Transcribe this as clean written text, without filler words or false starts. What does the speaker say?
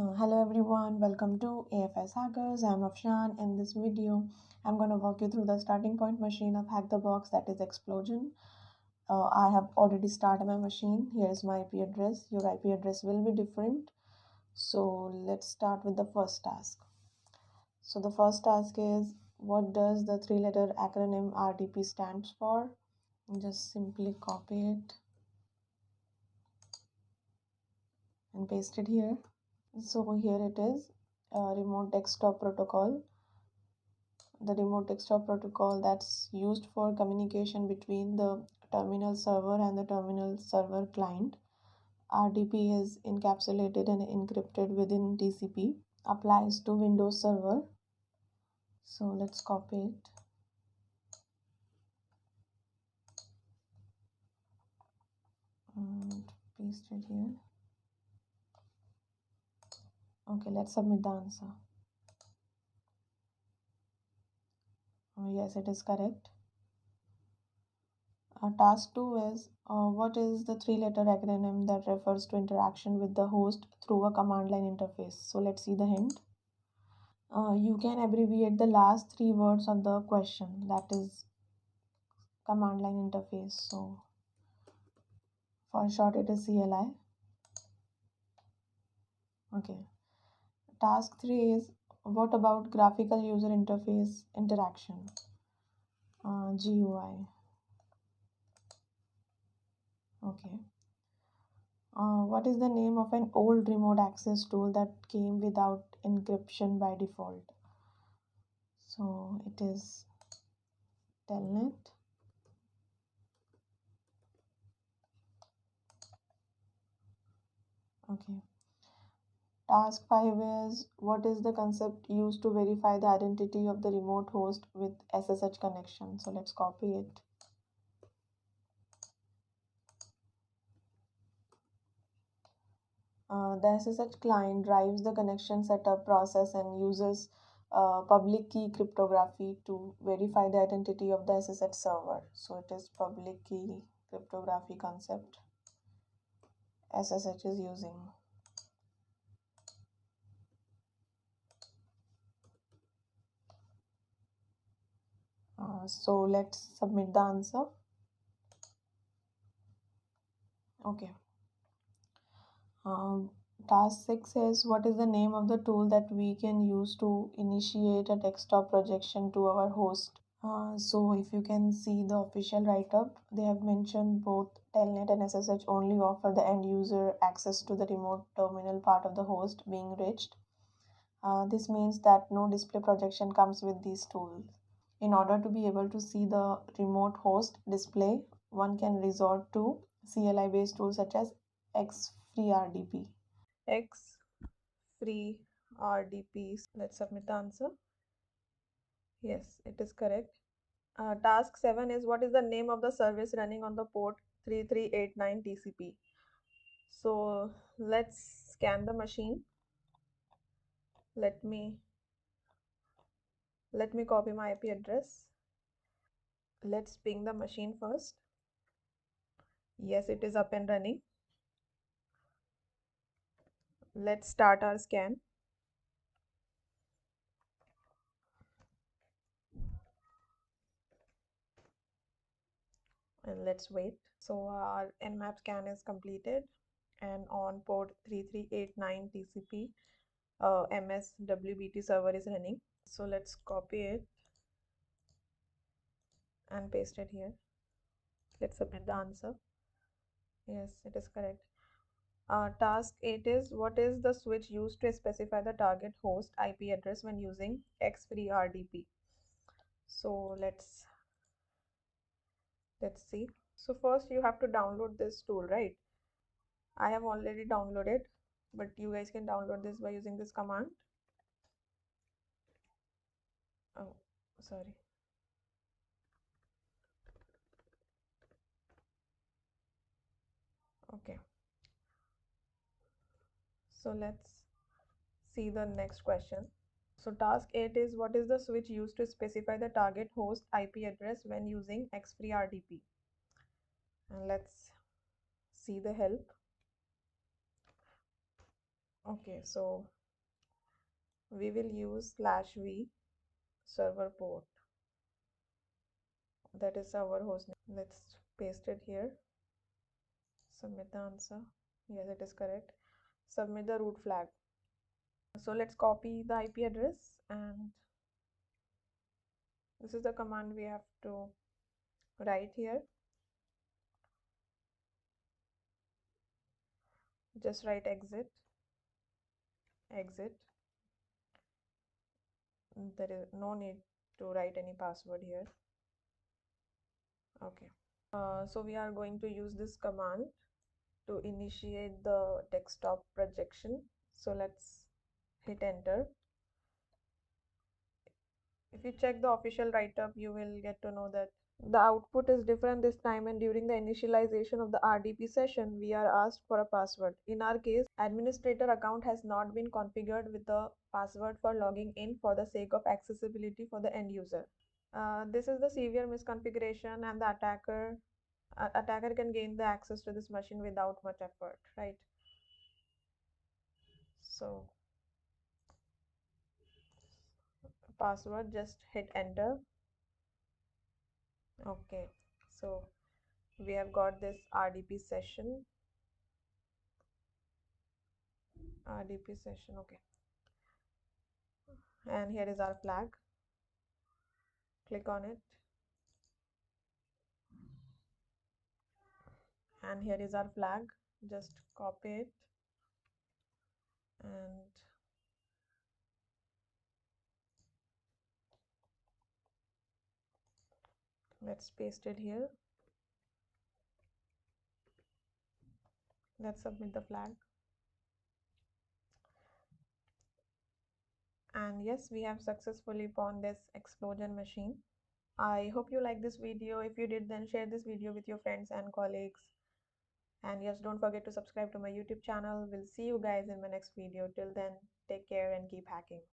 Hello everyone, welcome to AFS Hackers. I'm Afshan. In this video, I'm going to walk you through the starting point machine of Hack the Box, that is Explosion. I have already started my machine. Here's my IP address. Your IP address will be different. So let's start with the first task. So the first task is, what does the three-letter acronym RDP stands for? Just simply copy it and paste it here. So here it is, remote desktop protocol. The remote desktop protocol that's used for communication between the terminal server and the terminal server client. RDP is encapsulated and encrypted within TCP, applies to Windows Server. So let's copy it and paste it here. Okay, let's submit the answer. Yes, it is correct. Task 2 is, what is the three-letter acronym that refers to interaction with the host through a command line interface? So let's see the hint. You can abbreviate the last three words of the question, that is command line interface. So for short it is CLI. Okay. Task 3 is, what about graphical user interface interaction? GUI. Okay. What is the name of an old remote access tool that came without encryption by default? So it is Telnet. Okay. Task 5 is, what is the concept used to verify the identity of the remote host with SSH connection? So let's copy it. The SSH client drives the connection setup process and uses public key cryptography to verify the identity of the SSH server. So it is public key cryptography concept SSH is using. So let's submit the answer. Okay. Task 6 is, what is the name of the tool that we can use to initiate a desktop projection to our host? So if you can see the official write-up, they have mentioned both Telnet and SSH only offer the end user access to the remote terminal part of the host being reached. This means that no display projection comes with these tools. In order to be able to see the remote host display, one can resort to CLI based tools such as XFreeRDP. XFreeRDP. Let's submit the answer. Yes, it is correct. Task 7 is, what is the name of the service running on the port 3389 TCP? So let's scan the machine. Let me copy my IP address. Let's ping the machine first. Yes, it is up and running. Let's start our scan. And let's wait. So our Nmap scan is completed, and on port 3389 TCP, MS WBT server is running. So let's copy it and paste it here. Let's submit the answer. Yes, it is correct. Task 8 is, what is the switch used to specify the target host IP address when using XFreeRDP? So let's see. So first you have to download this tool, right? I have already downloaded, but you guys can download this by using this command. Oh, sorry. Okay. So let's see the next question. So task 8 is, what is the switch used to specify the target host IP address when using XFreeRDP? And let's see the help. Okay, so we will use /v server port. That is our host name. Let's paste it here. Submit the answer. Yes, it is correct. Submit the root flag. So let's copy the IP address, and this is the command we have to write here. Just write exit, exit. There is no need to write any password here. Okay. So we are going to use this command to initiate the desktop projection. So let's hit enter. If you check the official write-up, you will get to know that the output is different this time, and during the initialization of the RDP session, we are asked for a password. In our case, administrator account has not been configured with the password for logging in for the sake of accessibility for the end user. This is the severe misconfiguration, and the attacker can gain the access to this machine without much effort, right? So password, just hit enter. Okay, so we have got this RDP session. Okay, and here is our flag. Click on it, and here is our flag. Just copy it and let's paste it here. Let's submit the flag. And yes, we have successfully pawned this explosion machine. I hope you like this video. If you did, then share this video with your friends and colleagues. And yes, don't forget to subscribe to my YouTube channel. We'll see you guys in my next video. Till then, take care and keep hacking.